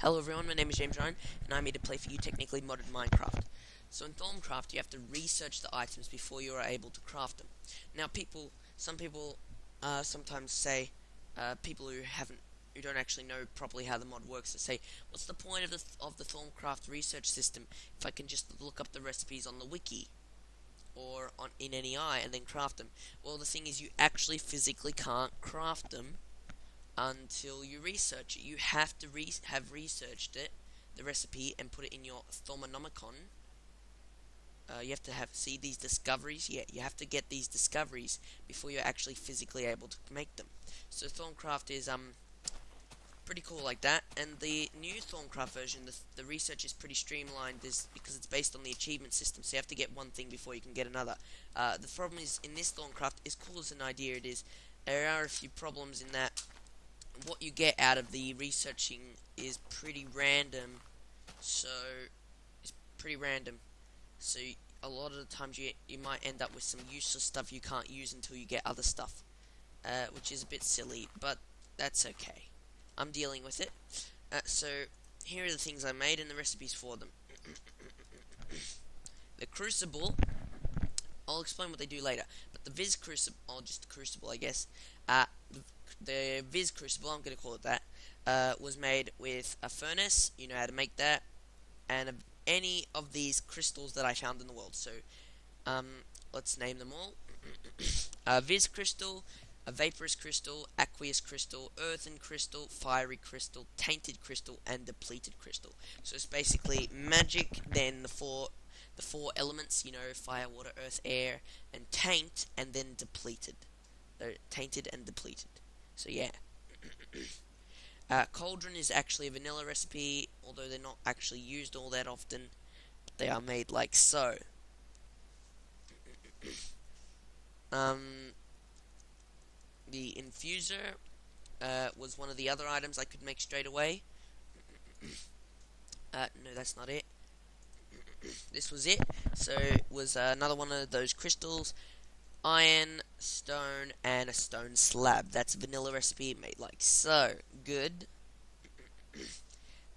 Hello everyone, my name is James Ryan, and I'm here to play for you technically modded Minecraft. So in Thaumcraft, you have to research the items before you are able to craft them. Now some people sometimes say, people who don't actually know properly how the mod works, they say, what's the point of the Thaumcraft research system if I can just look up the recipes on the wiki? Or in NEI and then craft them? Well, the thing is, you actually physically can't craft them until you research it. You have to have researched it, the recipe, and put it in your Thaumonomicon. You have to see these discoveries. Yeah, you have to get these discoveries before you're actually physically able to make them. So Thaumcraft is pretty cool like that. And the new Thaumcraft version, the research is pretty streamlined, because it's based on the achievement system. So you have to get one thing before you can get another. The problem is, in this Thaumcraft, as cool as an idea it is, there are a few problems in that what you get out of the researching is pretty random. So a lot of the times you might end up with some useless stuff you can't use until you get other stuff, which is a bit silly, but that's okay. I'm dealing with it. So here are the things I made and the recipes for them. The Crucible, I'll explain what they do later, but the Viz Crucible, or just the Crucible I guess, the Viz Crucible, I'm going to call it that, was made with a furnace, you know how to make that, and any of these crystals that I found in the world. So, let's name them all. Viz Crystal, a Vaporous Crystal, Aqueous Crystal, Earthen Crystal, Fiery Crystal, Tainted Crystal, and Depleted Crystal. So it's basically magic, then the four elements, you know, fire, water, earth, air, and taint, and then depleted. They're tainted and depleted. So yeah. Cauldron is actually a vanilla recipe, although they're not actually used all that often. But they are made like so. The Infuser was one of the other items I could make straight away. No, that's not it. This was it. So it was another one of those crystals. Iron, stone, and a stone slab. That's a vanilla recipe made like so. Good.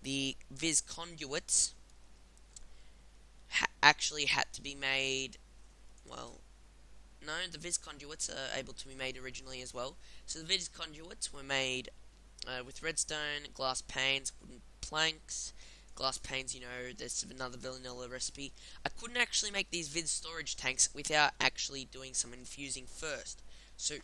The Viz conduits actually had to be made, well, no, the Viz conduits are able to be made originally as well. So the Viz conduits were made with redstone, glass panes, wooden planks. Glass panes, you know, there's another vanilla recipe. I couldn't actually make these Viz storage tanks without actually doing some infusing first. So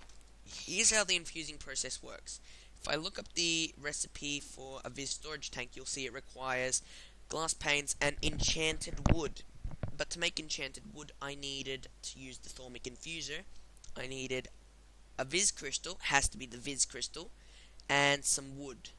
here's how the infusing process works. If I look up the recipe for a Viz storage tank, you'll see it requires glass panes and enchanted wood. But to make enchanted wood, I needed to use the Thaumic Infuser. I needed a Viz crystal, has to be the Viz crystal, and some wood.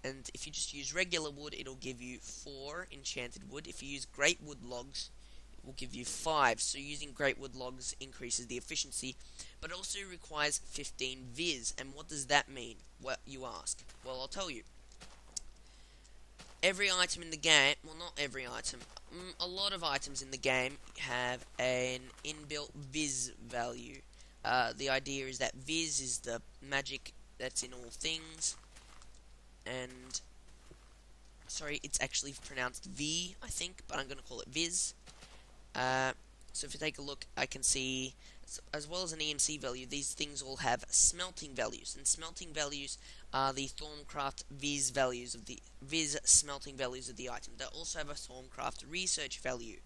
And if you just use regular wood, it'll give you 4 enchanted wood. If you use great wood logs, it will give you 5. So using great wood logs increases the efficiency, but also requires 15 Viz. And what does that mean? Well, you ask. Well, I'll tell you. Every item in the game, well, not every item, a lot of items in the game have an inbuilt Viz value. The idea is that Viz is the magic that's in all things. And, sorry, it's actually pronounced V, I think, but I'm going to call it Viz. So if you take a look, I can see, as well as an EMC value, these things all have smelting values. And smelting values are the Thaumcraft Viz values of the Viz smelting values of the item. They also have a Thaumcraft research value.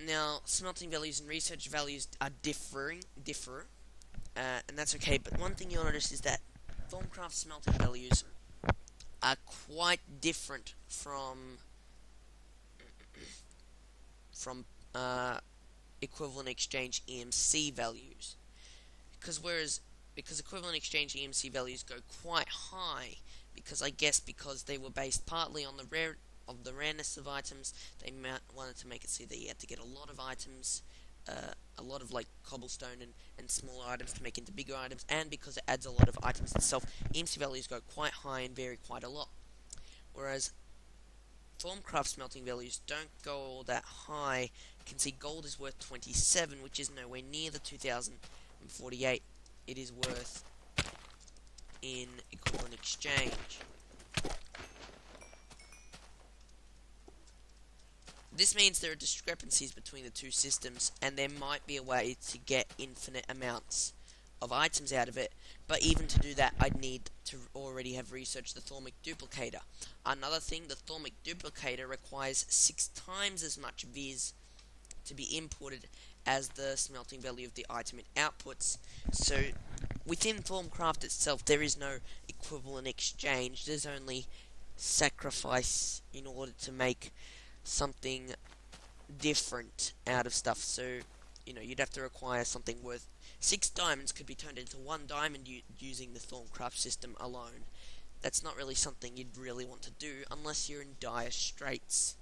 Now, smelting values and research values are differ, and that's okay. But one thing you'll notice is that Thaumcraft smelting values are quite different from equivalent exchange EMC values, because equivalent exchange EMC values go quite high, because they were based partly on the rareness of items. They wanted to make it so that you had to get a lot of items, a lot of like cobblestone and smaller items to make into bigger items, and because it adds a lot of items itself, EMC values go quite high and vary quite a lot. Whereas Thaumcraft smelting values don't go all that high. You can see gold is worth 27, which is nowhere near the 2048 it is worth in equivalent exchange. This means there are discrepancies between the two systems, and there might be a way to get infinite amounts of items out of it, but even to do that, I'd need to already have researched the Thormic Duplicator. Another thing, the Thormic Duplicator requires 6 times as much Viz to be imported as the smelting value of the item it outputs. So within Thaumcraft itself, there is no equivalent exchange. There's only sacrifice in order to make something different out of stuff. So, you'd have to require something worth 6 diamonds could be turned into 1 diamond using the Thaumcraft system alone. That's not really something you'd really want to do unless you're in dire straits.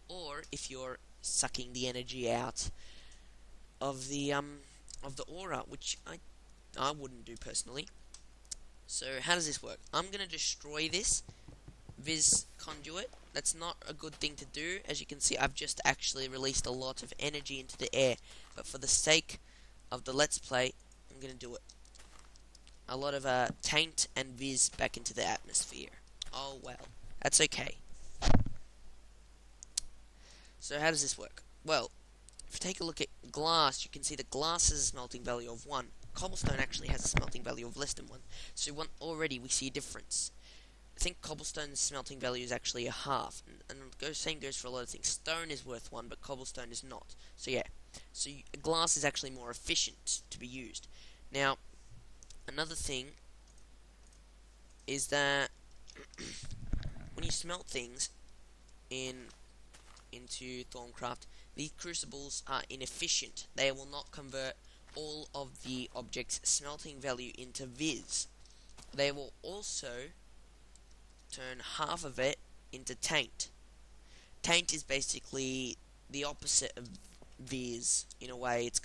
Or if you're sucking the energy out of the aura, which I wouldn't do personally. So how does this work? I'm gonna destroy this Viz conduit. That's not a good thing to do. As you can see, I've just actually released a lot of energy into the air, but for the sake of the Let's Play, I'm gonna do it. A lot of taint and Viz back into the atmosphere. Oh well, that's okay. So how does this work? Well, if you take a look at glass, you can see that glass has a smelting value of 1. Cobblestone actually has a smelting value of less than 1. So already we see a difference. I think cobblestone's smelting value is actually a half, and the same goes for a lot of things. Stone is worth 1, but cobblestone is not. So yeah, glass is actually more efficient to be used. Now, another thing is that when you smelt things into Thaumcraft, these crucibles are inefficient. They will not convert all of the object's smelting value into Viz. They will also turn half of it into taint. Taint is basically the opposite of Viz in a way. It's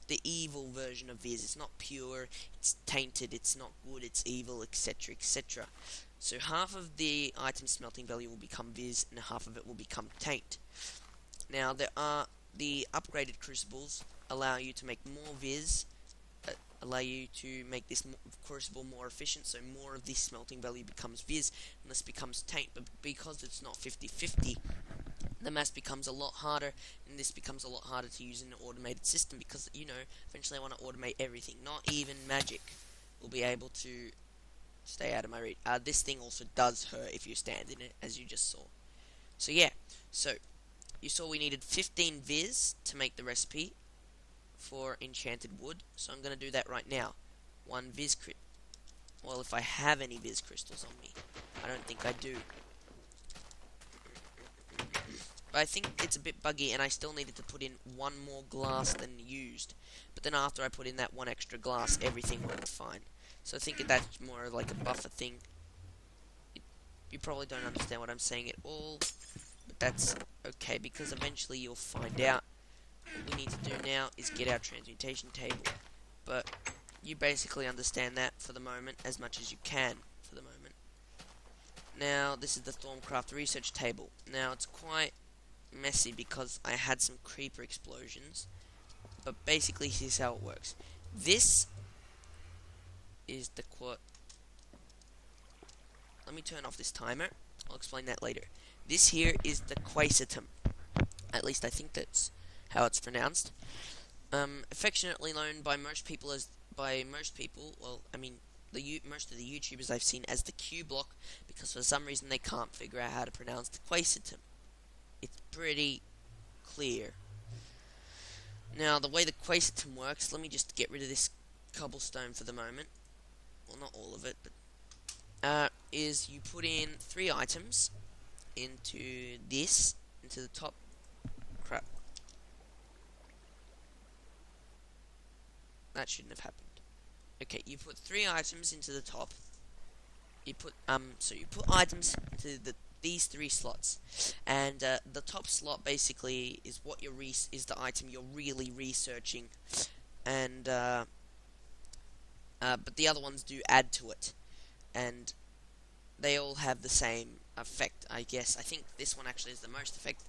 the evil version of Viz. It's not pure, it's tainted, it's not good, it's evil, etc, etc. So half of the item smelting value will become Viz and half of it will become taint. Now the upgraded crucibles allow you to make more Viz, allow you to make this crucible more efficient, so more of this smelting value becomes Viz and this becomes taint. But because it's not 50-50, the mass becomes a lot harder, and this becomes a lot harder to use in an automated system, because eventually I want to automate everything. Not even magic will be able to stay out of my reach. This thing also does hurt if you stand in it, as you just saw. So yeah, you saw we needed 15 Viz to make the recipe for enchanted wood, so I'm going to do that right now. 1 Viz well, if I have any Viz crystals on me. I don't think I do. But I think it's a bit buggy, and I still needed to put in 1 more glass than used. But then after I put in that 1 extra glass, everything worked fine. So I think that's more like a buffer thing. You probably don't understand what I'm saying at all, but that's okay, because eventually you'll find out. What we need to do now is get our transmutation table, but you basically understand that for the moment as much as you can for the moment. Now this is the Thaumcraft research table. Now it's quite messy because I had some creeper explosions, but basically here's how it works. This is the let me turn off this timer. I'll explain that later. This here is the quasitum. At least I think that's how it's pronounced. Affectionately known by most people well, I mean, most of the YouTubers I've seen as the Q block, because for some reason they can't figure out how to pronounce the quasitum. It's pretty clear. Now, the way the quasitum works, let me just get rid of this cobblestone for the moment. Well, not all of it, but is you put in 3 items into the top. Crap. That shouldn't have happened. Okay, you put 3 items into the top. You put items into these 3 slots, and the top slot basically is what is the item you're really researching, and but the other ones do add to it, and they all have the same effect, I guess. I think this one actually has the most effect,